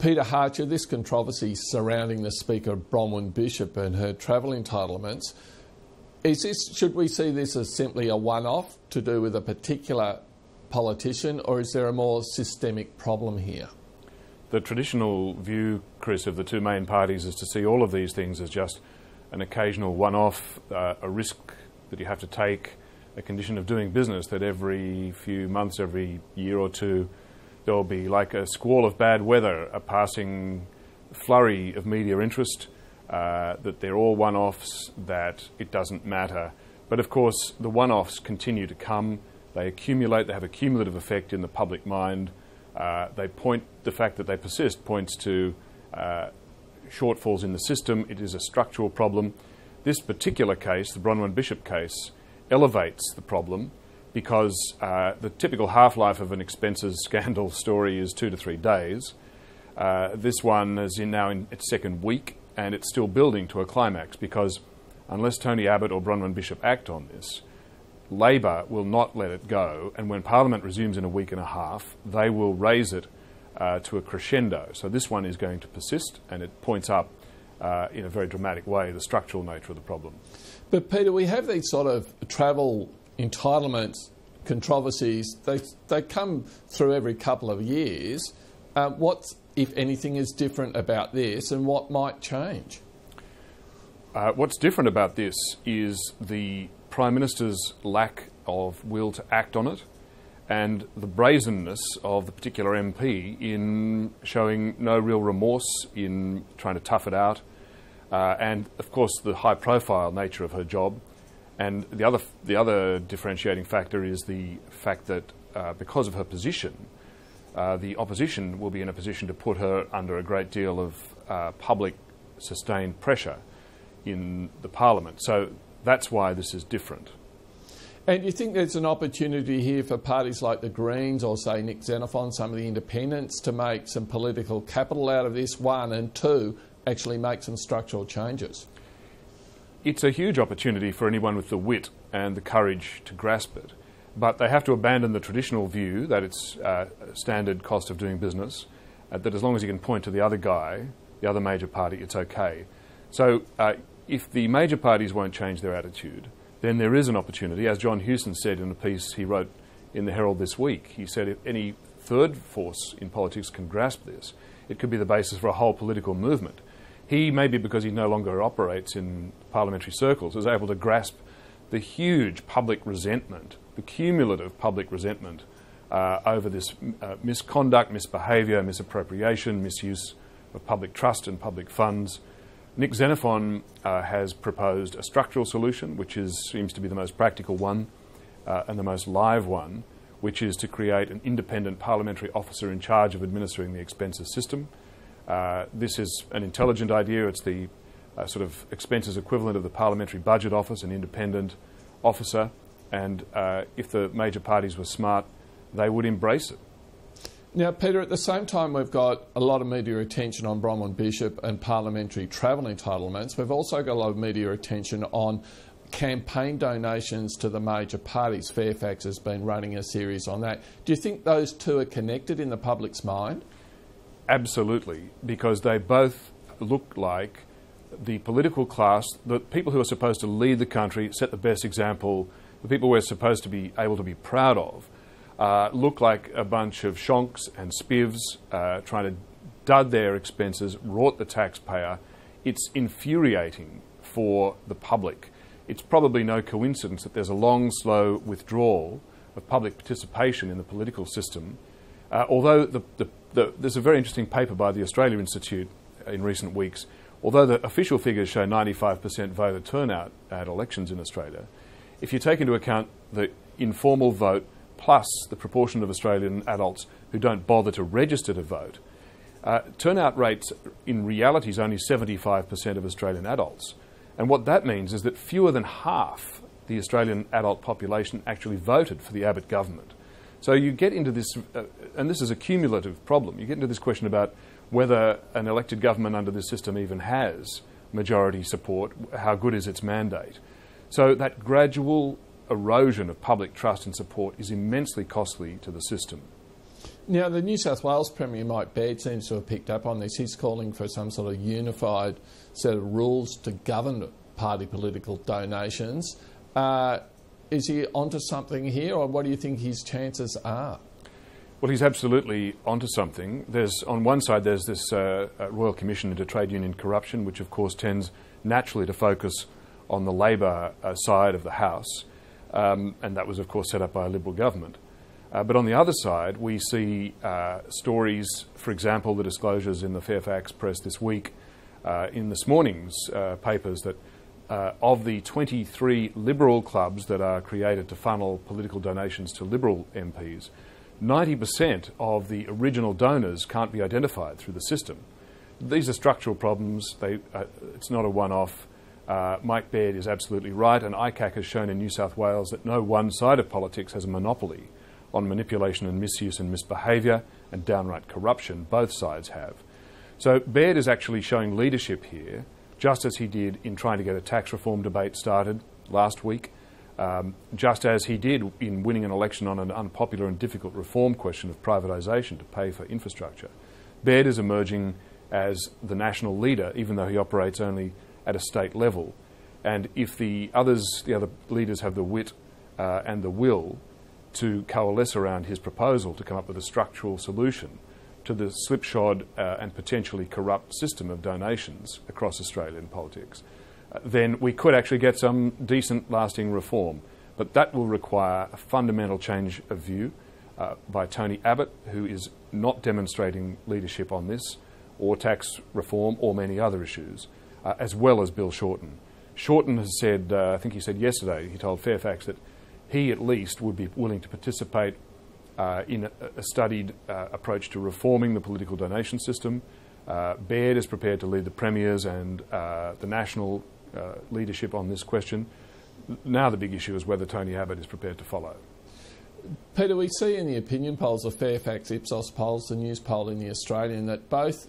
Peter Hartcher, this controversy surrounding the Speaker, Bronwyn Bishop, and her travel entitlements, should we see this as simply a one-off to do with a particular politician, or is there a more systemic problem here? The traditional view, Chris, of the two main parties is to see all of these things as just an occasional one-off, a risk that you have to take, a condition of doing business that every few months, every year or two, there'll be like a squall of bad weather, a passing flurry of media interest, that they're all one-offs, that it doesn't matter. But of course, the one-offs continue to come. They accumulate, they have a cumulative effect in the public mind. The fact that they persist points to shortfalls in the system. It is a structural problem. This particular case, the Bronwyn Bishop case, elevates the problem because the typical half-life of an expenses scandal story is 2 to 3 days. This one is now in its second week, and it's still building to a climax because unless Tony Abbott or Bronwyn Bishop act on this, Labor will not let it go, and when Parliament resumes in a week and a half, they will raise it to a crescendo. So this one is going to persist, and it points up in a very dramatic way the structural nature of the problem. But Peter, we have these sort of travel entitlements, controversies. They come through every couple of years. What, if anything, is different about this, and what might change? What's different about this is the Prime Minister's lack of will to act on it and the brazenness of the particular MP in showing no real remorse in trying to tough it out, and of course the high profile nature of her job. And the other differentiating factor is the fact that because of her position, the opposition will be in a position to put her under a great deal of public sustained pressure in the Parliament. So that's why this is different. And do you think there's an opportunity here for parties like the Greens or, say, Nick Xenophon, some of the independents, to make some political capital out of this, one, and two, actually make some structural changes? It's a huge opportunity for anyone with the wit and the courage to grasp it. But they have to abandon the traditional view that it's standard cost of doing business, that as long as you can point to the other guy, the other major party, it's okay. So if the major parties won't change their attitude, then there is an opportunity. As John Hewson said in a piece he wrote in the Herald this week, he said if any third force in politics can grasp this, it could be the basis for a whole political movement. He, maybe because he no longer operates in parliamentary circles, is able to grasp the huge public resentment, the cumulative public resentment over this misconduct, misbehaviour, misappropriation, misuse of public trust and public funds. Nick Xenophon has proposed a structural solution, which seems to be the most practical one and the most live one, which is to create an independent parliamentary officer in charge of administering the expenses system. This is an intelligent idea. It's the sort of expenses equivalent of the Parliamentary Budget Office, an independent officer. And if the major parties were smart, they would embrace it. Now, Peter, at the same time we've got a lot of media attention on Bronwyn Bishop and parliamentary travel entitlements, we've also got a lot of media attention on campaign donations to the major parties. Fairfax has been running a series on that. Do you think those two are connected in the public's mind? Absolutely, because they both look like the political class, the people who are supposed to lead the country, set the best example, the people we're supposed to be able to be proud of, look like a bunch of shonks and spivs trying to dud their expenses, rort the taxpayer. It's infuriating for the public. It's probably no coincidence that there's a long, slow withdrawal of public participation in the political system. Although there's a very interesting paper by the Australia Institute in recent weeks. Although the official figures show 95% voter turnout at elections in Australia, if you take into account the informal vote plus the proportion of Australian adults who don't bother to register to vote, turnout rates in reality is only 75% of Australian adults. And what that means is that fewer than half the Australian adult population actually voted for the Abbott government. So you get into this, and this is a cumulative problem, you get into this question about whether an elected government under this system even has majority support, how good is its mandate. So that gradual erosion of public trust and support is immensely costly to the system. Now, the New South Wales Premier, Mike Baird, seems to have picked up on this. He's calling for some sort of unified set of rules to govern party political donations. Is he onto something here, or what do you think his chances are? Well, he's absolutely onto something. On one side, there's this Royal Commission into Trade Union Corruption, which of course tends naturally to focus on the Labor side of the House, and that was of course set up by a Liberal government. But on the other side, we see stories, for example, the disclosures in the Fairfax Press this week, in this morning's papers, that of the 23 Liberal clubs that are created to funnel political donations to Liberal MPs, 90% of the original donors can't be identified through the system. These are structural problems. It's not a one-off. Mike Baird is absolutely right, and ICAC has shown in New South Wales that no one side of politics has a monopoly on manipulation and misuse and misbehaviour and downright corruption. Both sides have. So Baird is actually showing leadership here, just as he did in trying to get a tax reform debate started last week, just as he did in winning an election on an unpopular and difficult reform question of privatisation to pay for infrastructure. Baird is emerging as the national leader, even though he operates only at a state level. And if the other leaders have the wit and the will to coalesce around his proposal to come up with a structural solution to the slipshod and potentially corrupt system of donations across Australian politics, then we could actually get some decent, lasting reform. But that will require a fundamental change of view by Tony Abbott, who is not demonstrating leadership on this, or tax reform, or many other issues, as well as Bill Shorten. Shorten has said, I think he said yesterday, he told Fairfax that he at least would be willing to participate in a studied approach to reforming the political donation system. Baird is prepared to lead the premiers and the national leadership on this question. Now the big issue is whether Tony Abbott is prepared to follow. Peter, we see in the opinion polls, the Fairfax Ipsos polls, the news poll in the Australian, that both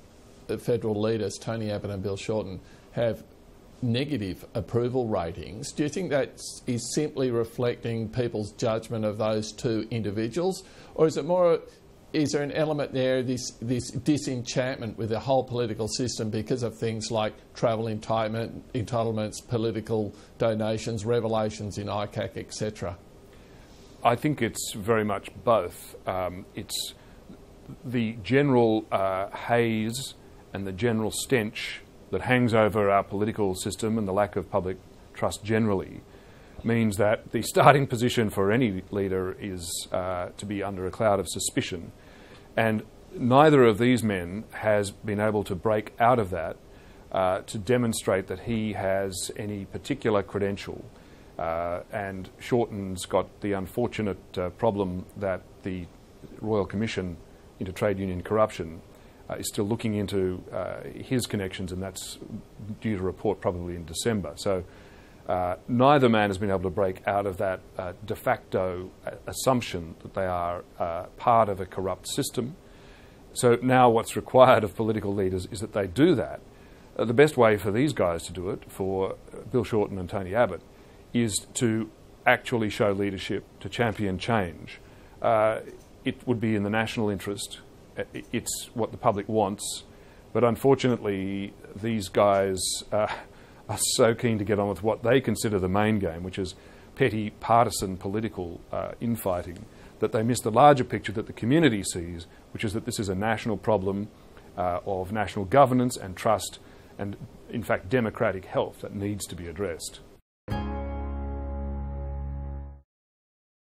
federal leaders, Tony Abbott and Bill Shorten, have negative approval ratings. Do you think that is simply reflecting people's judgment of those two individuals, or is it more, is there an element there, this disenchantment with the whole political system because of things like travel entitlements, political donations, revelations in ICAC, etc.? I think it's very much both. It's the general haze and the general stench that hangs over our political system, and the lack of public trust generally, means that the starting position for any leader is to be under a cloud of suspicion. And neither of these men has been able to break out of that to demonstrate that he has any particular credential. And Shorten's got the unfortunate problem that the Royal Commission into Trade Union Corruption is still looking into his connections, and that's due to report probably in December. So neither man has been able to break out of that de facto assumption that they are part of a corrupt system. So now what's required of political leaders is that they do that. The best way for these guys to do it, for Bill Shorten and Tony Abbott, is to actually show leadership, to champion change. It would be in the national interest. It's what the public wants, but unfortunately these guys are so keen to get on with what they consider the main game, which is petty partisan political infighting, that they miss the larger picture that the community sees, which is that this is a national problem of national governance and trust and, in fact, democratic health that needs to be addressed.